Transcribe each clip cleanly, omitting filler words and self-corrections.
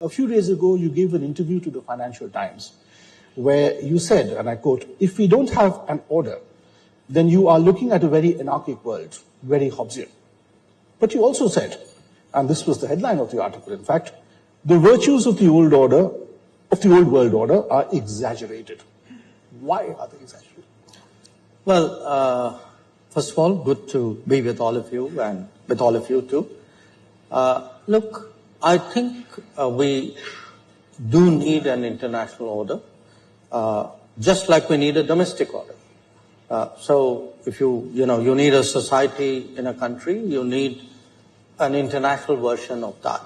A few days ago, you gave an interview to the Financial Times where you said, and I quote, "If we don't have an order, then you are looking at a very anarchic world, very Hobbesian." But you also said, and this was the headline of the article, in fact, "The virtues of the old order, of the old world order, are exaggerated." Why are they exaggerated? Well, first of all, good to be with all of you and with all of you too. Look, I think we do need an international order, just like we need a domestic order. So if you need a society in a country, you need an international version of that.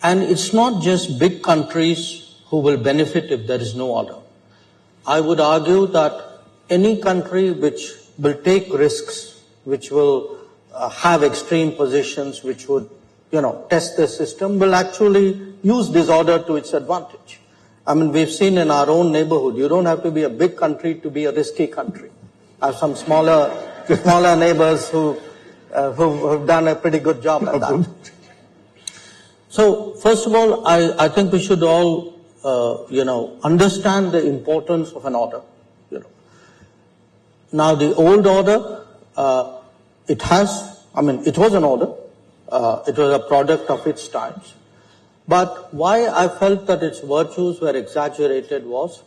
And it's not just big countries who will benefit if there is no order. I would argue that any country which will take risks, which will have extreme positions, which would test the system, will actually use disorder to its advantage. I mean, we've seen in our own neighborhood, you don't have to be a big country to be a risky country. I have some smaller neighbors who've done a pretty good job at that. So, first of all, I think we should all, understand the importance of an order. Now, the old order, it was an order. It was a product of its times. But why I felt that its virtues were exaggerated was,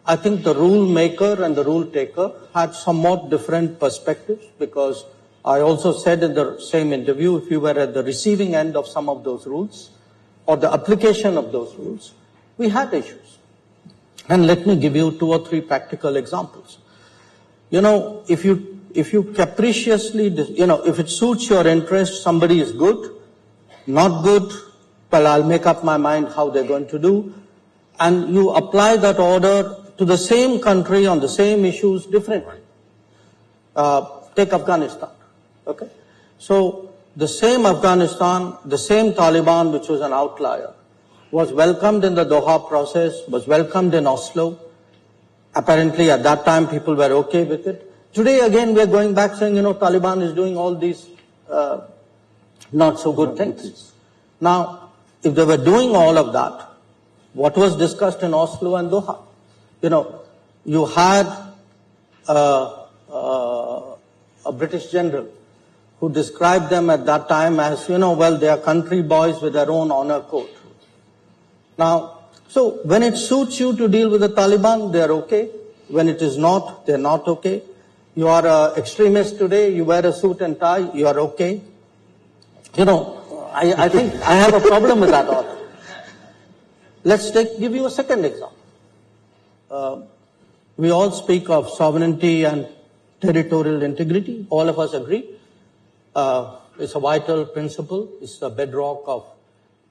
I think the rule maker and the rule taker had somewhat different perspectives, because I also said in the same interview, if you were at the receiving end of some of those rules or the application of those rules, we had issues. And let me give you 2 or 3 practical examples. If you capriciously, if it suits your interest, somebody is good, not good, well, I'll make up my mind how they're going to do, and you apply that order to the same country on the same issues differently. Take Afghanistan, okay? So the same Afghanistan, the same Taliban, which was an outlier, was welcomed in the Doha process, was welcomed in Oslo. Apparently at that time people were okay with it. Today again we are going back saying, Taliban is doing all these not so good things. Now, if they were doing all of that, what was discussed in Oslo and Doha? You had a British general who described them at that time as, they are country boys with their own honor code. Now, so when it suits you to deal with the Taliban, they are okay. When it is not, they are not okay. You are an extremist today, you wear a suit and tie, you are okay. I think I have a problem with that order. Let's give you a second example. We all speak of sovereignty and territorial integrity. All of us agree. It's a vital principle. It's the bedrock of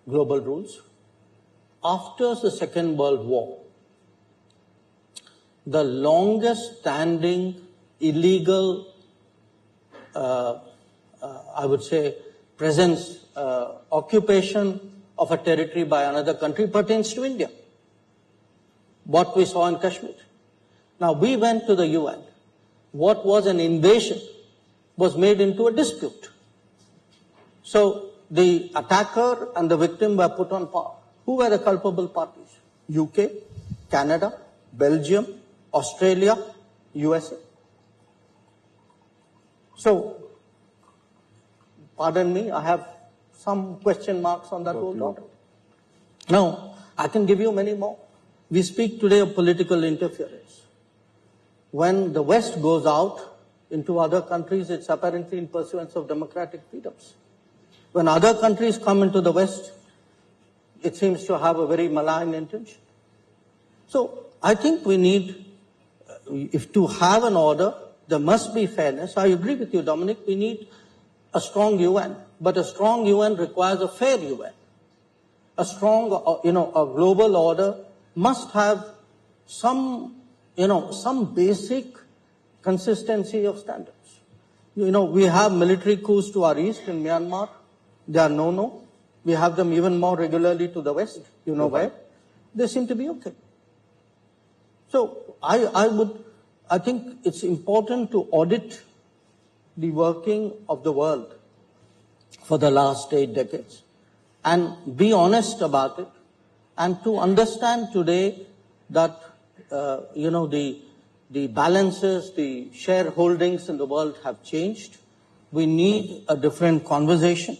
global rules. After the Second World War, the longest standing illegal, I would say, presence, occupation of a territory by another country pertains to India. What we saw in Kashmir. Now, we went to the UN. What was an invasion was made into a dispute. So, the attacker and the victim were put on par. Who were the culpable parties? UK, Canada, Belgium, Australia, USA. So, pardon me, I have some question marks on that old order. Now, I can give you many more. We speak today of political interference. When the West goes out into other countries, it's apparently in pursuance of democratic freedoms. When other countries come into the West, it seems to have a very malign intention. So, I think we need, if to have an order, there must be fairness. I agree with you, Dominic, we need a strong UN, but a strong UN requires a fair UN. A strong, a global order must have some basic consistency of standards. We have military coups to our east in Myanmar. They are no-no. We have them even more regularly to the west. Where? They seem to be okay. So I think it's important to audit the working of the world for the last 8 decades and be honest about it And to understand today that, the balances, the shareholdings in the world have changed, we need a different conversation.